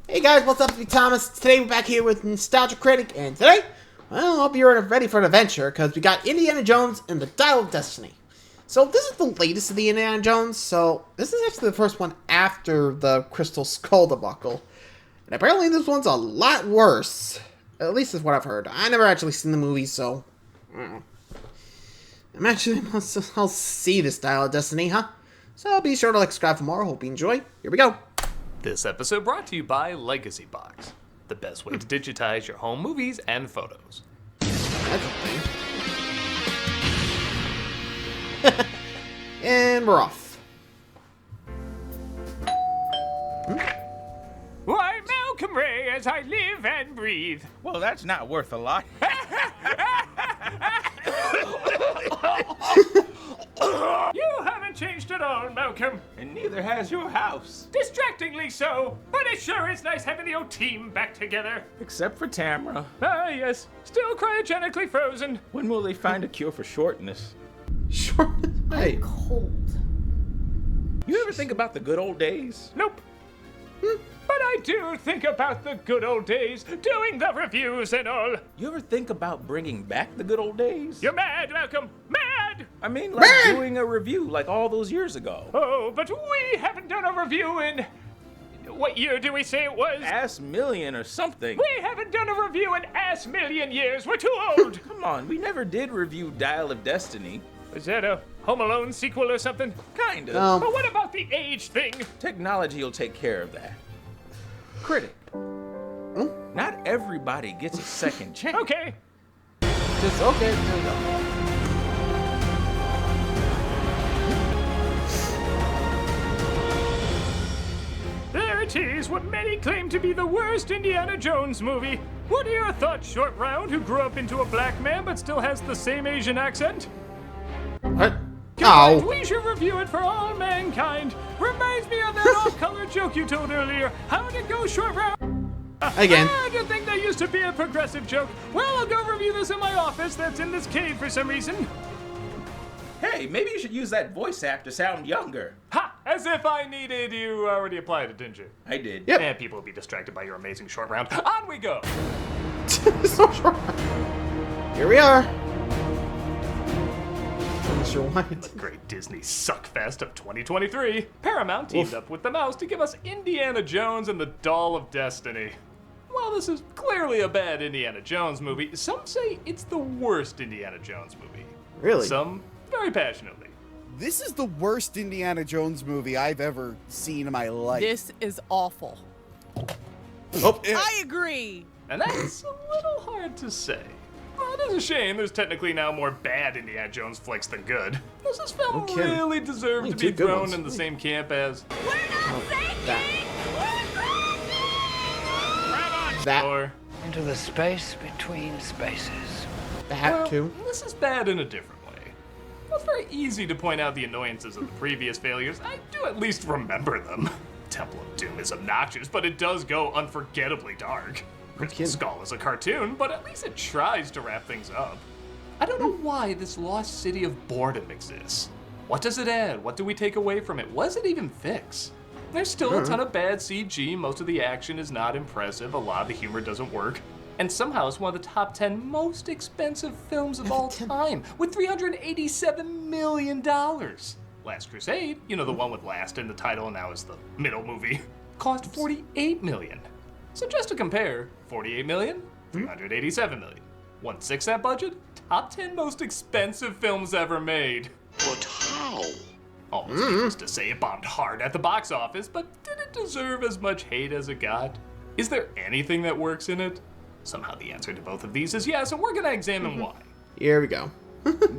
Hey guys, what's up? It's me, Thomas. Today we're back here with Nostalgia Critic, and today, well, I hope you're ready for an adventure, because we got Indiana Jones and the Dial of Destiny. So this is the latest of the Indiana Jones, so this is actually the first one after the Crystal Skull debacle. And apparently this one's a lot worse. At least that's what I've heard. I never actually seen the movie, so I'm actually, I'll see this Dial of Destiny, huh? So be sure to subscribe for more. Hope you enjoy. Here we go. This episode brought to you by Legacy Box, the best way to digitize your home movies and photos. That's a thing. And we're off. Why, Malcolm Ray, as I live and breathe. Well, that's not worth a lot. You haven't changed at all, Malcolm. And neither has your house. Distractingly so, but it sure is nice having the old team back together. Except for Tamara. Ah, yes, still cryogenically frozen. When will they find a cure for shortness? Sure. Hey. Cold. You ever think about the good old days? Nope. But I do think about the good old days, doing the reviews and all. You ever think about bringing back the good old days? You're mad, Malcolm, mad! I mean, like doing a review like all those years ago. Oh, but we haven't done a review in... What year do we say it was? Ass million or something. We haven't done a review in ass million years. We're too old. Come on, we never did review Dial of Destiny. Is that a Home Alone sequel or something? Kinda. But what about the age thing? Technology will take care of that. Critic. Not everybody gets a second chance. Okay. Just okay. There we go. There it is, what many claim to be the worst Indiana Jones movie. What are your thoughts, Short Round, who grew up into a black man but still has the same Asian accent? What? Combined, Ow. we should review it for all mankind. Reminds me of that off-color joke you told earlier. How'd it go, Short Round? Again. I didn't think that used to be a progressive joke. Well, I'll go review this in my office that's in this cave for some reason. Hey, maybe you should use that voice act to sound younger. Ha! As if I needed. You already applied it, didn't you? I did. Yep. And people will be distracted by your amazing Short Round. On we go! So short. Here we are. I'm sure why. Great Disney suckfest of 2023. Paramount teamed up with the Mouse to give us Indiana Jones and the Doll of Destiny. While this is clearly a bad Indiana Jones movie, some say it's the worst Indiana Jones movie. Really? Some very passionately. This is the worst Indiana Jones movie I've ever seen in my life. This is awful. Oh, I agree. And that's a little hard to say. Well, it is a shame there's technically now more bad Indiana Jones flicks than good. Does this film kidding. really deserve Only to be two good thrown ones. in the same camp as... that. Or... Into the space between spaces. That Well, too. this is bad in a different way. Well, it's very easy to point out the annoyances of the previous failures. I do at least remember them. Temple of Doom is obnoxious, but it does go unforgettably dark. Crystal kidding. Skull is a cartoon, but at least it tries to wrap things up. I don't know why this lost city of boredom exists. What does it add? What do we take away from it? What does it even fix? There's still a ton of bad CG, most of the action is not impressive, a lot of the humor doesn't work, and somehow it's one of the top 10 most expensive films of all time, with $387 million. Last Crusade, you know, the one with last in the title and now is the middle movie, cost $48 million. So just to compare, $48 million, $387 million. 1/6 that budget, top 10 most expensive films ever made. But how? Almost needless to say it bombed hard at the box office, but did it deserve as much hate as it got? Is there anything that works in it? Somehow the answer to both of these is yes, and we're gonna examine why. Here we go.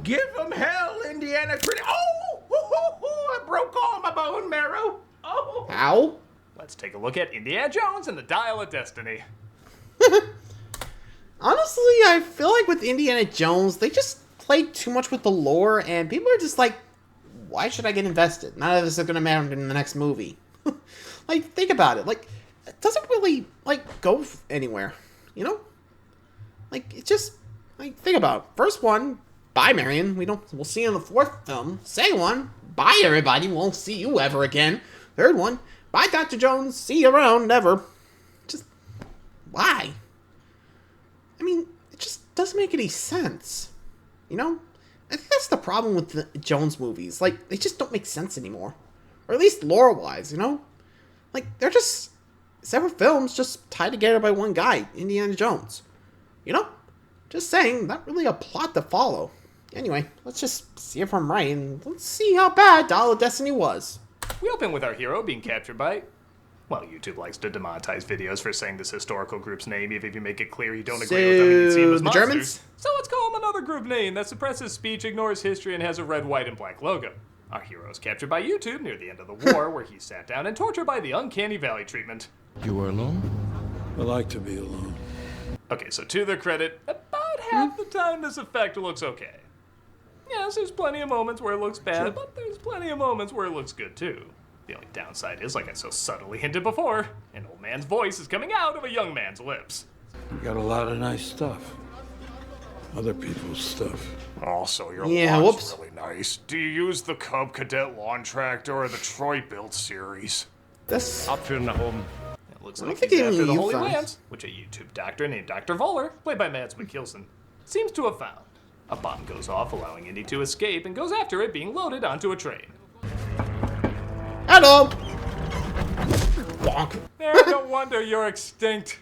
Give them hell, Indiana Critic. Oh, I broke all my bone marrow. Oh. Ow. Let's take a look at Indiana Jones and the Dial of Destiny. Honestly, I feel like with Indiana Jones, they just play too much with the lore, and people are just like, why should I get invested? None of this is gonna matter in the next movie. Like, think about it. Like, it doesn't really, like, go anywhere, you know? Like, it's just, like, think about it. First one, bye, Marion. We'll see you in the fourth film. Second one, bye, everybody. Won't see you ever again. Third one, bye, Dr. Jones. See you around, never. why? I mean, it just doesn't make any sense. You know? I think that's the problem with the Jones movies. Like, they just don't make sense anymore. Or at least lore-wise, you know? Like, they're just several films just tied together by one guy, Indiana Jones. You know? Just saying, not really a plot to follow. Anyway, let's just see if I'm right, and let's see how bad Dial of Destiny was. We open with our hero being captured by... Well, YouTube likes to demonetize videos for saying this historical group's name, even if you make it clear you don't agree with them and you see them as the monsters. Germans? So let's call them another group name that suppresses speech, ignores history, and has a red, white, and black logo. Our hero is captured by YouTube near the end of the war, where he's sat down and tortured by the Uncanny Valley treatment. You were alone? I like to be alone. Okay, so to their credit, about half the time this effect looks okay. Yes, there's plenty of moments where it looks bad, but there's plenty of moments where it looks good too. The only downside is, like I so subtly hinted before, an old man's voice is coming out of a young man's lips. You got a lot of nice stuff. Other people's stuff. Also, your Yeah, lawn's whoops. really nice. Do you use the Cub Cadet lawn tractor or the Troy Built series? This... It looks I like don't he's think after the any Holy youth Lands, which a YouTube doctor named Dr. Voller, played by Mads Mikkelsen, seems to have found. A bomb goes off, allowing Indy to escape, and goes after it being loaded onto a train. Hello! Bonk. No wonder you're extinct.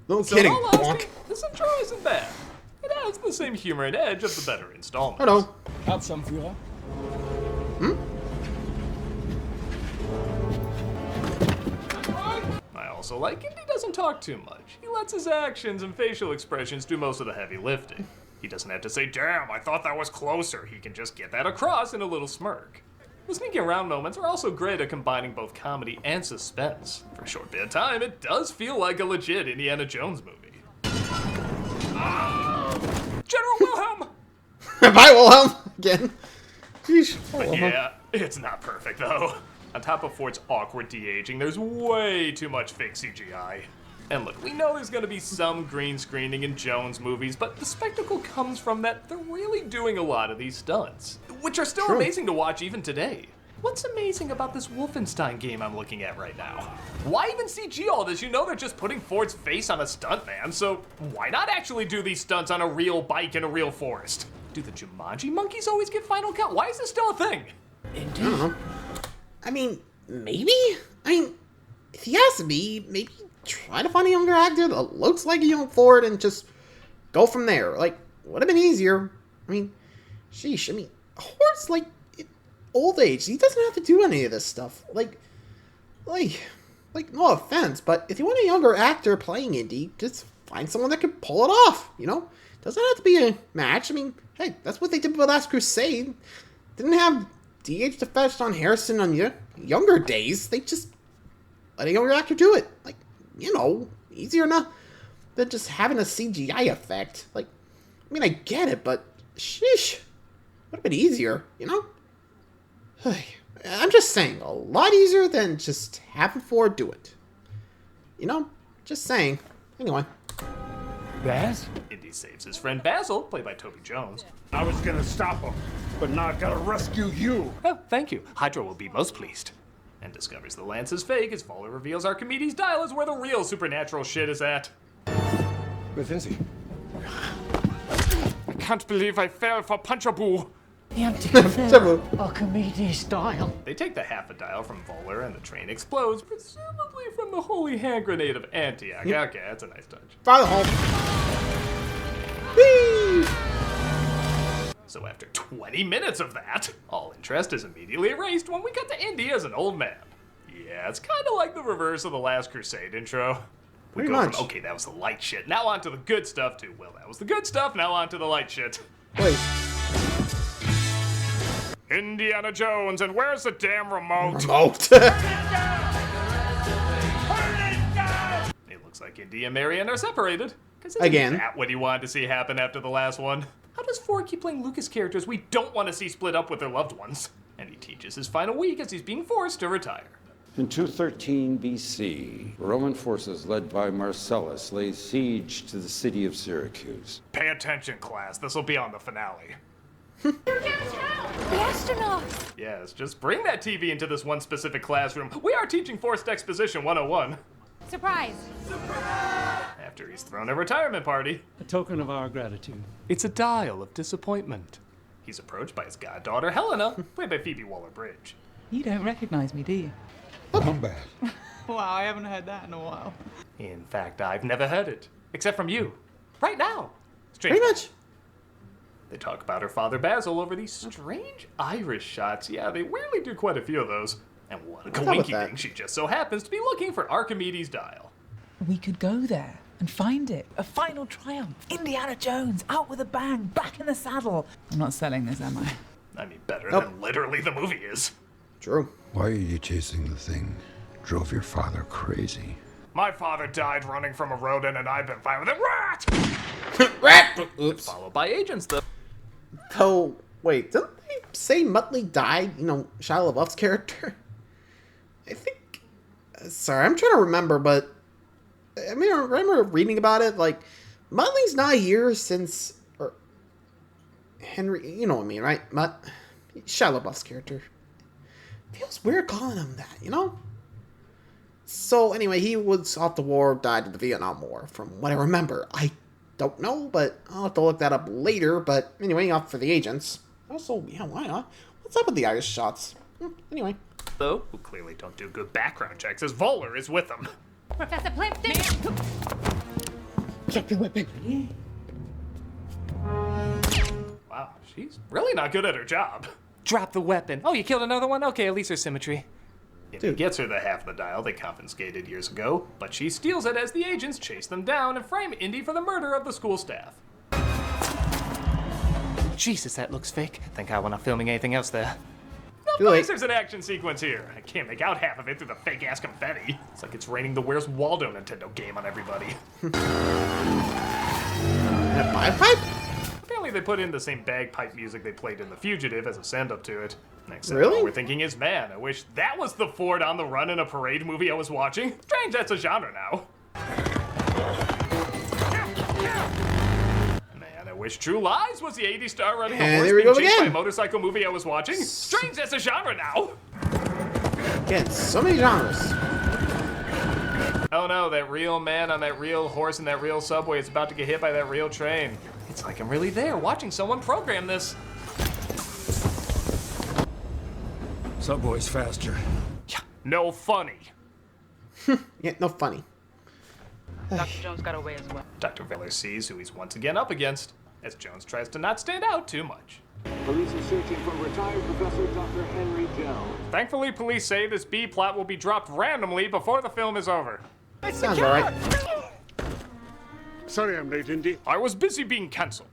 No So kidding, in all honesty, bonk. this intro isn't bad. It has the same humor and edge of the better installments. Hello. Hauptstammführer? I also like Indy doesn't talk too much. He lets his actions and facial expressions do most of the heavy lifting. He doesn't have to say, damn, I thought that was closer. He can just get that across in a little smirk. The sneaking around moments are also great at combining both comedy and suspense. For a short bit of time, it does feel like a legit Indiana Jones movie. General Wilhelm! Bye, Wilhelm! Again. Sheesh. Oh, Wilhelm. Yeah, it's not perfect though. On top of Ford's awkward de-aging, there's way too much fake CGI. And look, we know there's gonna be some green screening in Jones movies, but the spectacle comes from that they're really doing a lot of these stunts, which are still True. amazing to watch even today. What's amazing about this Wolfenstein game I'm looking at right now? Why even CG all this? You know they're just putting Ford's face on a stuntman, so why not actually do these stunts on a real bike in a real forest? Do the Jumanji monkeys always get final cut? Why is this still a thing? I mean, maybe? I mean, if he has to be, maybe try to find a younger actor that looks like a young Ford and just go from there. Like, would have been easier. I mean, sheesh. I mean, Ford's like old age. He doesn't have to do any of this stuff. Like, no offense, but if you want a younger actor playing Indy, just find someone that can pull it off, you know? Doesn't have to be a match. I mean, hey, that's what they did with The Last Crusade. Didn't have DH to fetch on Harrison on your younger days. They just let a younger actor do it. Like, you know, easier enough than just having a CGI effect. Like, I mean, I get it, but sheesh, would have been easier, you know? I'm just saying, a lot easier than just having Ford do it. You know? Just saying. Anyway. Baz? Indy saves his friend Basil, played by Toby Jones. I was gonna stop him, but now I gotta rescue you. Oh, thank you. Hydra will be most pleased. And discovers the lance is fake as Voller reveals Archimedes' dial is where the real supernatural shit is at. Where is he? I can't believe I fell for Punchaboo. The anti-cathedral Archimedes dial. They take the half a dial from Voller and the train explodes, presumably from the holy hand grenade of Antioch. Yep. Okay, that's a nice touch. Fire the home. Whee! So after 20 minutes of that, all interest is immediately erased when we cut to Indy as an old man. Yeah, it's kind of like the reverse of the Last Crusade intro. We Pretty go much. from, okay, that was the light shit, now on to the good stuff, to, well, that was the good stuff, now on to the light shit. Wait. Indiana Jones, and where's the damn remote? Remote. It looks like Indy and Marion are separated. 'Cause isn't Again. that what you wanted to see happen after the last one? How does Ford keep playing Lucas characters we don't want to see split up with their loved ones? And he teaches his final week as he's being forced to retire. In 213 BC, Roman forces led by Marcellus laid siege to the city of Syracuse. Pay attention, class. This will be on the finale. The astronauts! Yes, just bring that TV into this one specific classroom. We are teaching Forced Exposition 101. Surprise! After he's thrown a retirement party. A token of our gratitude. It's a dial of disappointment. He's approached by his goddaughter, Helena, played by Phoebe Waller-Bridge. You don't recognize me, do you? Come back. Wow, I haven't heard that in a while. In fact, I've never heard it. Except from you. Right now. Pretty much. They talk about her father Basil over these strange Irish shots. Yeah, they weirdly do quite a few of those. And what a coinky thing, she just so happens to be looking for Archimedes' dial. We could go there and find it. A final triumph. Indiana Jones, out with a bang, back in the saddle. I'm not selling this, am I? I mean, better than literally the movie is. True. Why are you chasing the thing? Drove your father crazy. My father died running from a rodent, and I've been fine with it. Rat! Rat! Oops. Followed by agents, though. Oh, wait, didn't they say Muttley died? You know, Shia LaBeouf's character? I think... Sorry, I'm trying to remember, but... I mean, I remember reading about it, like, Muttley's not here since... Or... Henry... You know what I mean, right? Shia LaBeouf's character. Feels weird calling him that, you know? So, anyway, he was off the war, died in the Vietnam War, from what I remember. I don't know, but I'll have to look that up later. But anyway, off for the agents. Also, yeah, why not? What's up with the Irish shots? Anyway. Though, who clearly don't do good background checks, as Voller is with them. Professor Plimpton! Drop your weapon. Wow, she's really not good at her job. Drop the weapon. Oh, you killed another one? Okay, at least there's symmetry. Indy gets her the half of the dial they confiscated years ago, but she steals it as the agents chase them down and frame Indy for the murder of the school staff. Jesus, that looks fake. Thank God we're not filming anything else there. No, there's an action sequence here. I can't make out half of it through the fake-ass confetti. It's like it's raining the Where's Waldo Nintendo game on everybody. Bagpipe? Apparently they put in the same bagpipe music they played in The Fugitive as a send-up to it. Next thing really? We're thinking is, man, I wish that was the Ford on the Run in a Parade movie I was watching. Strange that's a genre now. Man, I wish True Lies was the 80s star running a horse being chased by a motorcycle movie I was watching. Strange that's a genre now. Again, so many genres. Oh no, that real man on that real horse in that real subway is about to get hit by that real train. It's like I'm really there watching someone program this. Subway's faster. Yeah, no funny. Yeah, no funny. Dr. Jones got away as well. Dr. Veller sees who he's once again up against, as Jones tries to not stand out too much. Police are searching for retired Professor Dr. Henry Jones. Thankfully, police say this B-plot will be dropped randomly before the film is over. Sounds alright. Sorry I'm late, Indy. I was busy being cancelled.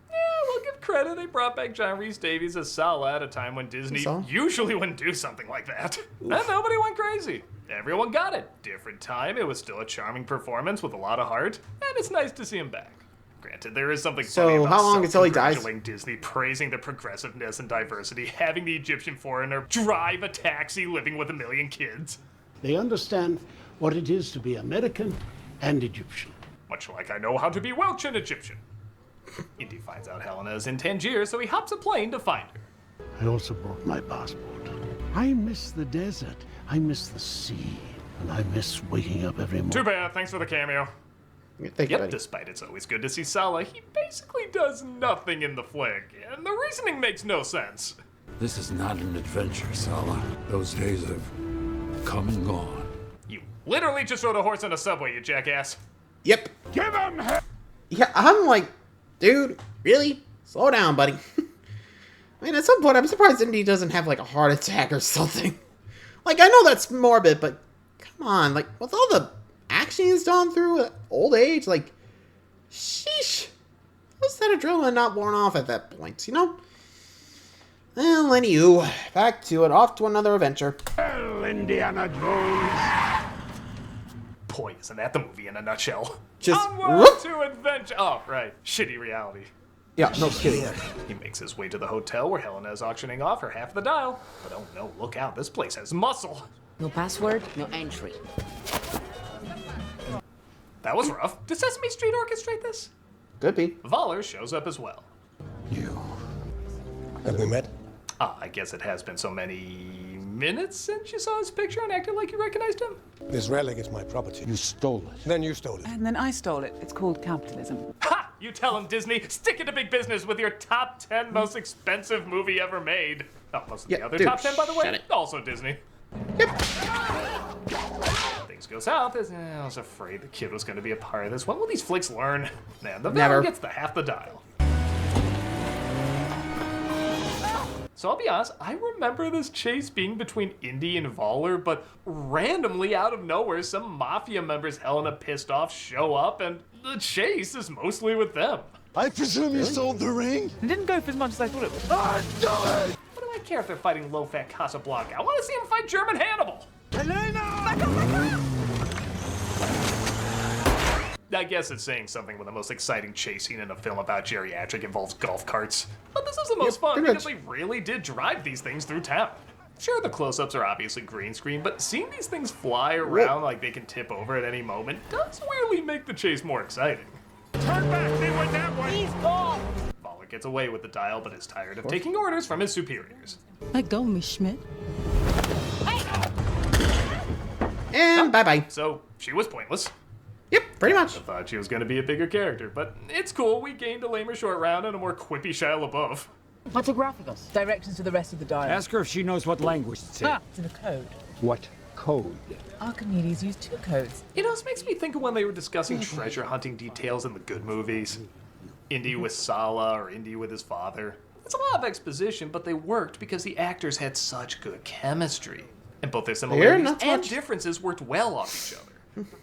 Yeah, we'll give credit. They brought back John Rhys Davies as Sala at a time when Disney usually wouldn't do something like that. And nobody went crazy. Everyone got it. Different time. It was still a charming performance with a lot of heart, and it's nice to see him back. Granted, there is something funny about how long until he dies? Disney praising the progressiveness and diversity, having the Egyptian foreigner drive a taxi living with 1 million kids. They understand what it is to be American and Egyptian. Much like I know how to be Welsh and Egyptian. Indy finds out Helena is in Tangier, so he hops a plane to find her. I also brought my passport. I miss the desert. I miss the sea. And I miss waking up every morning. Too bad. Thanks for the cameo. Yep, despite it's always good to see Sala, he basically does nothing in the flick, and the reasoning makes no sense. This is not an adventure, Sala. Those days have come and gone. You literally just rode a horse on a subway, you jackass. Yep. Give him hell! Yeah, I'm like, dude, really? Slow down, buddy. I mean, at some point, I'm surprised Indy doesn't have, like, a heart attack or something. Like, I know that's morbid, but come on. Like, with all the action he's gone through at old age, like, sheesh. How's that adrenaline not worn off at that point, you know? Well, anywho, back to it. Off to another adventure. Well, Indiana Jones. Boy, isn't that the movie in a nutshell? Just onward to adventure. Oh, right. Shitty reality. Yeah, no kidding. He makes his way to the hotel where Helena is auctioning off her half of the dial. But oh no, look out, this place has muscle. No password, no entry. That was rough. Did Sesame Street orchestrate this? Could be. Voller shows up as well. Have we met? I guess it has been so many minutes since you saw his picture and acted like you recognized him? This relic is my property. You stole it. Then you stole it. And then I stole it. It's called capitalism. Ha! You tell him, Disney. Stick it to big business with your top 10 most expensive movie ever made. Oh, most of the other top 10, by the way, also Disney. Yep. Things go south. I was afraid the kid was going to be a part of this. When will these flicks learn? Man, the Never. villain gets the half the dial. So I'll be honest, I remember this chase being between Indy and Voller, but randomly out of nowhere, some mafia members hell in a pissed off show up, and the chase is mostly with them. I presume you sold the ring? It didn't go for as much as I thought it would. I do it! What do I care if they're fighting low-fat Casablanca? I want to see them fight German Hannibal! Elena! I guess it's saying something when the most exciting chase scene in a film about geriatric involves golf carts. But this is the most fun because they really did drive these things through town. Sure, the close-ups are obviously green screen, but seeing these things fly around like they can tip over at any moment does really make the chase more exciting. Turn back! They went that way! He's gone. Voller gets away with the dial, but is tired of taking orders from his superiors. Let go, Miss Schmidt. And bye-bye. So, she was pointless. Yep, pretty much. I thought she was going to be a bigger character, but it's cool. We gained a lamer short round and a more quippy Shia LaBeouf. Photographicus. Directions to the rest of the dial. Ask her if she knows what language it's in. It's in a code. What code? Archimedes used 2 codes. You know, this makes me think of when they were discussing treasure hunting details in the good movies. Indy with Sala or Indy with his father. It's a lot of exposition, but they worked because the actors had such good chemistry. And both their similarities and differences worked well off each other.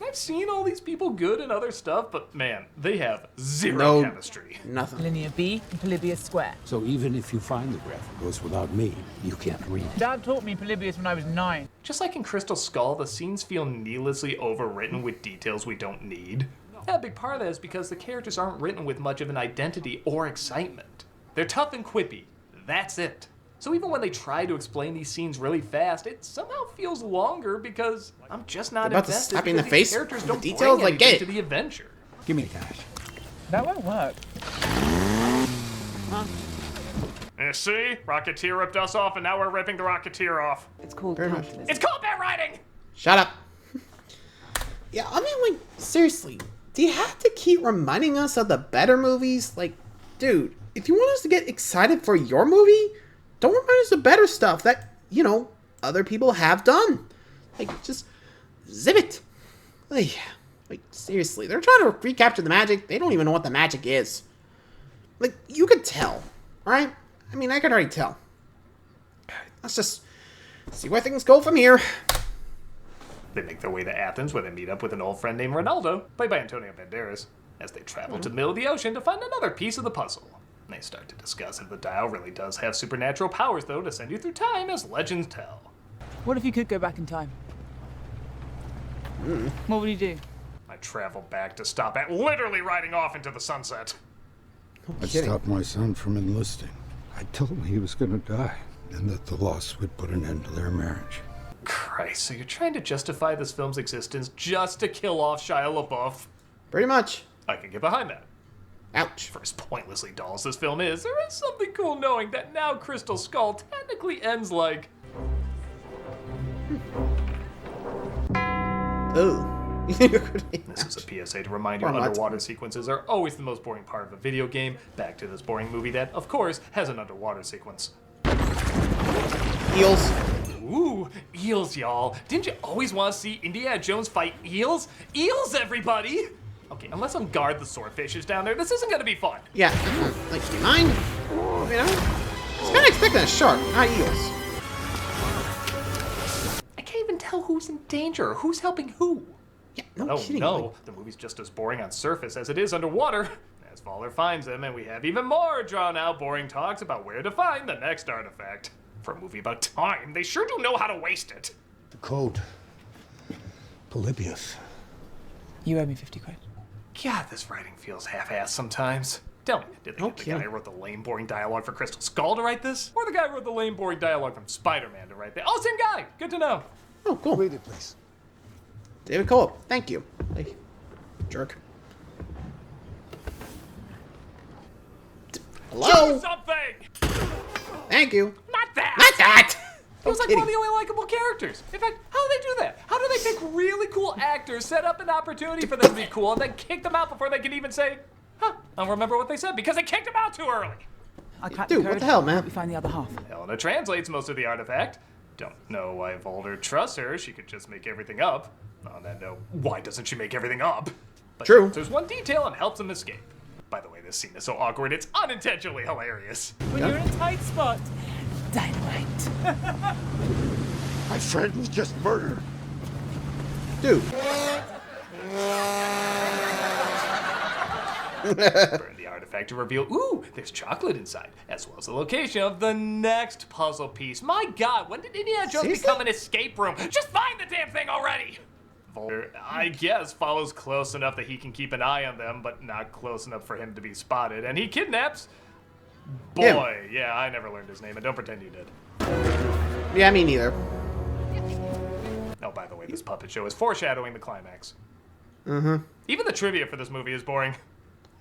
I've seen all these people good in other stuff, but man, they have zero chemistry. Nothing. Linear B and Polybius square. So even if you find the graph it goes without me, you can't read it. Dad taught me Polybius when I was 9. Just like in Crystal Skull, the scenes feel needlessly overwritten with details we don't need. A big part of that is because the characters aren't written with much of an identity or excitement. They're tough and quippy. That's it. So even when they try to explain these scenes really fast, it somehow feels longer because I'm just not about to invested. slap you in the face Characters with don't the details, bring like, get anything it. to the adventure. Give me the cash. That won't work. See? Rocketeer ripped us off, and now we're ripping the Rocketeer off. It's called Very much. capitalism. It's combat riding! Shut up. Yeah, I mean, like, seriously, do you have to keep reminding us of the better movies? Like, dude, if you want us to get excited for your movie, don't remind us of better stuff that, you know, other people have done. Like, just zip it. Like, seriously, they're trying to recapture the magic. They don't even know what the magic is. Like, you could tell, right? I mean, I could already tell. Let's just see where things go from here. They make their way to Athens, where they meet up with an old friend named Ronaldo, played by Antonio Banderas, as they travel to the middle of the ocean to find another piece of the puzzle. They start to discuss if the dial really does have supernatural powers, though, to send you through time, as legends tell. What if you could go back in time? What would you do? I travel back to stop at literally riding off into the sunset. I stopped my son from enlisting. I told him he was going to die, and that the loss would put an end to their marriage. Christ, so you're trying to justify this film's existence just to kill off Shia LaBeouf? Pretty much. I can get behind that. Ouch. For as pointlessly dull as this film is, there is something cool knowing that now Crystal Skull technically ends like... Ooh. This is a PSA to remind you underwater sequences are always the most boring part of a video game. Back to this boring movie that, of course, has an underwater sequence. Eels. Ooh, eels, y'all. Didn't you always want to see Indiana Jones fight eels? Eels, everybody! Okay, unless some guard the swordfishes down there, this isn't gonna be fun. Yeah, like, do you mind? You know? I was kind of expecting a shark, not eels. I can't even tell who's in danger or who's helping who. Yeah, no kidding. No, the movie's just as boring on surface as it is underwater. As Voller finds them, and we have even more drawn-out boring talks about where to find the next artifact. For a movie about time, they sure do know how to waste it. The code. Polybius. You owe me 50 quid. God, this writing feels half-assed sometimes. Tell me, did they get the guy who wrote the lame, boring dialogue for Crystal Skull to write this? Or the guy who wrote the lame, boring dialogue from Spider-Man to write that? Oh, same guy! Good to know. Oh, cool. Read it, please. David Cole, thank you. Hey, jerk. Hello? Do something! Thank you. Not that! Not that! He was like one of the only likable characters. In fact, how do they do that? How do they pick really cool actors, set up an opportunity for them to be cool, and then kick them out before they can even say, huh, I don't remember what they said, because they kicked them out too early? Dude, what the hell, man? We find the other half. Helena translates most of the artifact. Don't know why Volder trusts her. She could just make everything up. On that note, why doesn't she make everything up? But true. There's one detail and helps him escape. By the way, this scene is so awkward, it's unintentionally hilarious. When you're in a tight spot, dynamite. My friend was just murdered. Dude. Burn the artifact to reveal, ooh, there's chocolate inside, as well as the location of the next puzzle piece. My God, when did Indiana Jones become an escape room? Just find the damn thing already! Volder, I guess, follows close enough that he can keep an eye on them, but not close enough for him to be spotted. And he kidnaps... Boy, yeah, I never learned his name, and don't pretend you did. Yeah, me neither. Oh, by the way, this puppet show is foreshadowing the climax. Mm-hmm. Even the trivia for this movie is boring.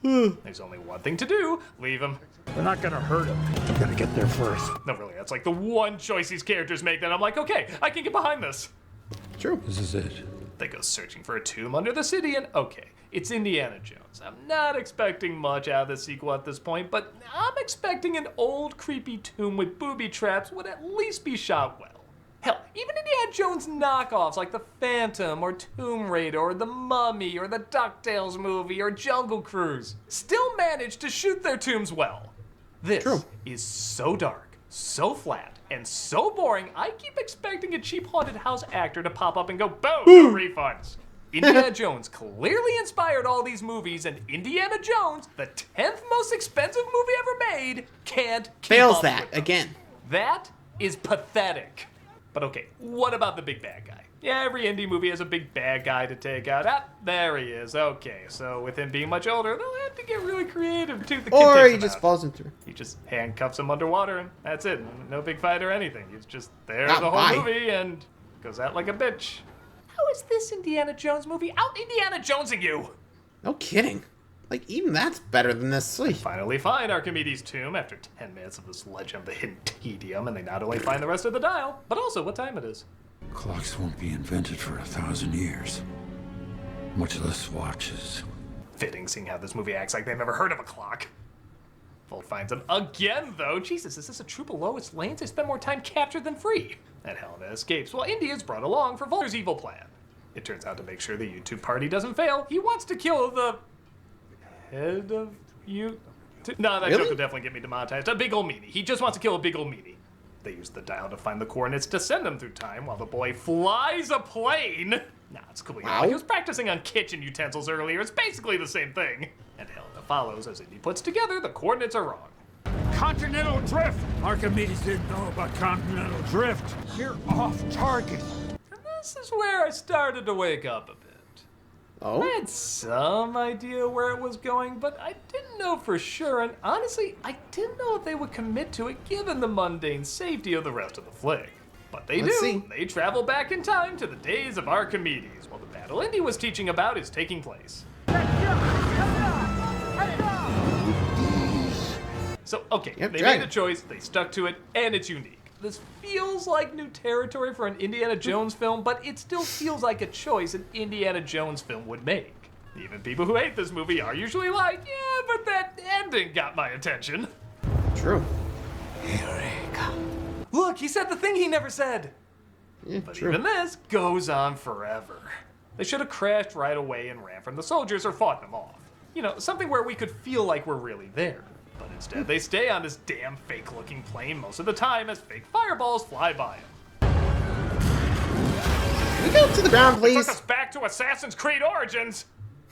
There's only one thing to do. Leave him. We're not gonna hurt him. We gotta get there first. No, really, that's like the one choice these characters make that I'm like, okay, I can get behind this. True. This is it. They go searching for a tomb under the city, and okay, it's Indiana Jones. I'm not expecting much out of the sequel at this point, but I'm expecting an old, creepy tomb with booby traps would at least be shot well. Hell, even Indiana Jones knockoffs like The Phantom or Tomb Raider or The Mummy or the DuckTales movie or Jungle Cruise still manage to shoot their tombs well. This is so dark, so flat, and so boring, I keep expecting a cheap haunted house actor to pop up and go, boom, no refunds. Indiana Jones clearly inspired all these movies, and Indiana Jones, the 10th most expensive movie ever made, can't keep Fails up that with them. again. That is pathetic. But okay, what about the big bad guy? Yeah, every indie movie has a big bad guy to take out. Ah, there he is. Okay, so with him being much older, they'll have to get really creative too. The kid Or takes he him just out. falls into. He just handcuffs him underwater, and that's it. No big fight or anything. He's just there Ah, the whole bye. movie and goes out like a bitch. How is this Indiana Jones movie out Indiana Jonesing you? No kidding. Like, even that's better than this. Finally find Archimedes' tomb after 10 minutes of this legend of the hidden tedium, and they not only find the rest of the dial, but also what time it is. Clocks won't be invented for 1,000 years. Much less watches. Fitting, seeing how this movie acts like they've never heard of a clock. Volt finds him again, though. Jesus, is this a troop of Lois Lanes? They spend more time captured than free. And Helena escapes while Indy is brought along for Volder's evil plan. It turns out to make sure the YouTube party doesn't fail, he wants to kill the head of you. No, that joke will definitely get me demonetized. A big ol' meanie. He just wants to kill a big ol' meanie. They use the dial to find the coordinates to send them through time while the boy flies a plane. Nah, it's cool. You know, he was practicing on kitchen utensils earlier. It's basically the same thing. And Helena follows as Indy puts together the coordinates are wrong. Continental drift! Archimedes didn't know about continental drift. You're off target. And this is where I started to wake up a bit. Oh? I had some idea where it was going, but I didn't know for sure, and honestly, I didn't know if they would commit to it given the mundane safety of the rest of the flick. But they Let's do. see. They travel back in time to the days of Archimedes, while the battle Indy was teaching about is taking place. So, okay, they made a choice, they stuck to it, and it's unique. This feels like new territory for an Indiana Jones film, but it still feels like a choice an Indiana Jones film would make. Even people who hate this movie are usually like, yeah, but that ending got my attention. True. Eureka. Look, he said the thing he never said. Yeah, but true. even this goes on forever. They should have crashed right away and ran from the soldiers or fought them off. You know, something where we could feel like we're really there. But instead, they stay on this damn fake-looking plane most of the time as fake fireballs fly by them. Can we go to the ground, They please? took us back to Assassin's Creed Origins!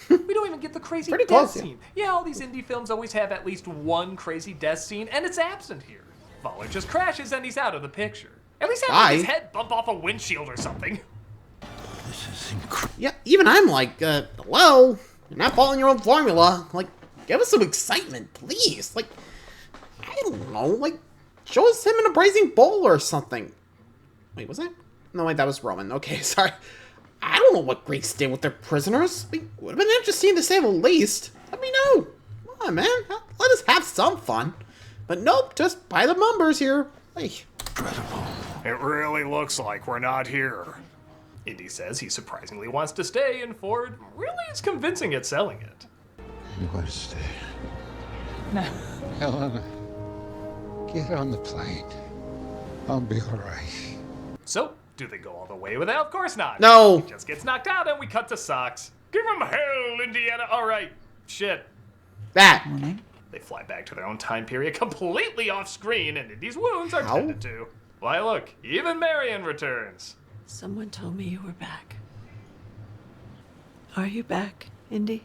We don't even get the crazy Pretty death close, yeah. scene. Yeah, all these indie films always have at least one crazy death scene, and it's absent here. Voller just crashes and he's out of the picture. At least have his head bump off a windshield or something. This is incredible. Yeah, even I'm like, hello? You're not following your own formula. Like, give us some excitement, please. Like, I don't know. Like, show us him in a braising bowl or something. Wait, was that? No, wait, that was Roman. Okay, sorry. I don't know what Greeks did with their prisoners. It would have been interesting to say the least. Let me know. Come on, man. Let us have some fun. But nope, just by the numbers here. Hey. Incredible. It really looks like we're not here. Indy says he surprisingly wants to stay, and Ford really is convincing at selling it. You want to stay? No. Helena, get on the plane. I'll be all right. So, do they go all the way with it? Of course not. No. He just gets knocked out, and we cut to Socks. Give him hell, Indiana. All right. Shit. That. They fly back to their own time period completely off screen, and Indy's wounds are tended to. Why, look, even Marion returns. Someone told me you were back. Are you back, Indy?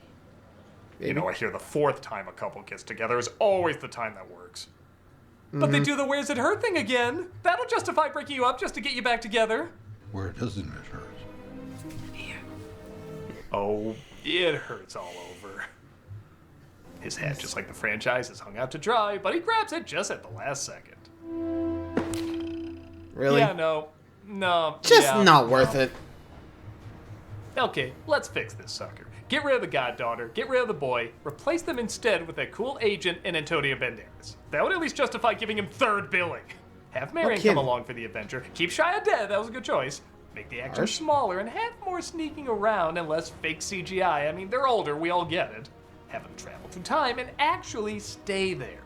You know, I hear the fourth time a couple gets together is always the time that works. But they do the where's it hurt thing again. That'll justify breaking you up just to get you back together. Where doesn't it hurt? Here. Oh, it hurts all over. His head, just like the franchise, is hung out to dry, but he grabs it just at the last second. Really? Yeah, no. Just not worth it. Okay, let's fix this sucker. Get rid of the goddaughter, get rid of the boy, replace them instead with a cool agent and Antonio Banderas. That would at least justify giving him third billing. Have Marion come along for the adventure, keep Shia dead, that was a good choice. Make the action smaller and have more sneaking around and less fake CGI. I mean, they're older, we all get it. Have them travel through time and actually stay there.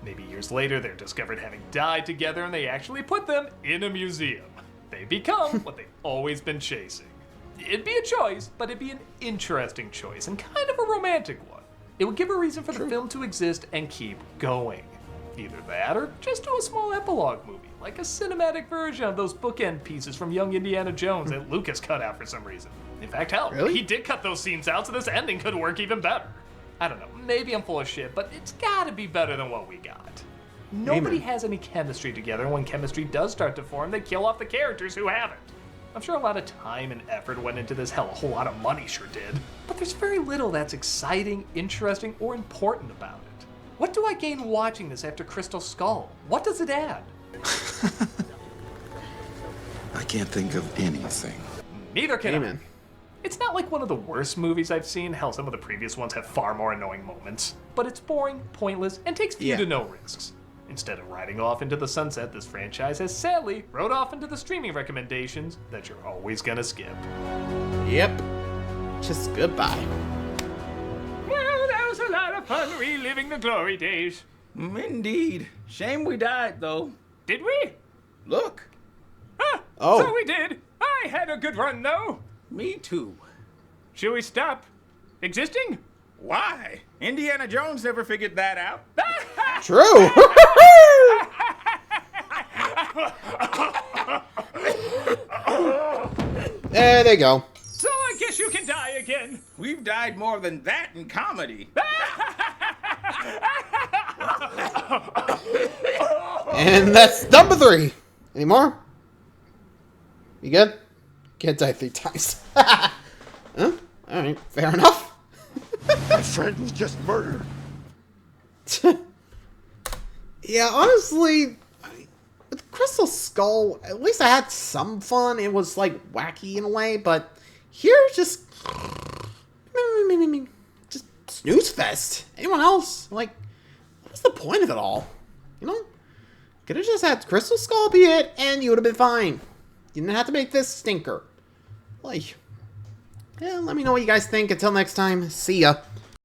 Maybe years later, they're discovered having died together and they actually put them in a museum. They become what they've always been chasing. It'd be a choice, but it'd be an interesting choice and kind of a romantic one. It would give a reason for the film to exist and keep going. Either that or just do a small epilogue movie, like a cinematic version of those bookend pieces from Young Indiana Jones that Lucas cut out for some reason. In fact, hell, he did cut those scenes out so this ending could work even better. I don't know, maybe I'm full of shit, but it's gotta be better than what we got. Nobody has any chemistry together, and when chemistry does start to form, they kill off the characters who haven't. I'm sure a lot of time and effort went into this, hell, a whole lot of money sure did. But there's very little that's exciting, interesting, or important about it. What do I gain watching this after Crystal Skull? What does it add? I can't think of anything. Neither can I. It's not like one of the worst movies I've seen. Hell, some of the previous ones have far more annoying moments. But it's boring, pointless, and takes few to no risks. Instead of riding off into the sunset, this franchise has sadly rode off into the streaming recommendations that you're always gonna skip. Yep. Just goodbye. Well, that was a lot of fun reliving the glory days. Indeed. Shame we died, though. Did we? Look. Huh, Oh. So we did. I had a good run, though. Me too. Should we stop existing? Why? Indiana Jones never figured that out. True. There they go. So I guess you can die again. We've died more than that in comedy. And that's number 3. Any more? You good? Can't die 3 times. Huh? Alright, fair enough. My friend was just murdered. Yeah, honestly, with Crystal Skull, at least I had some fun. It was, like, wacky in a way, but here, just snooze fest. Anyone else? Like, what's the point of it all? You know? Could have just had Crystal Skull be it, and you would have been fine. You didn't have to make this stinker. Like, yeah, let me know what you guys think. Until next time, see ya.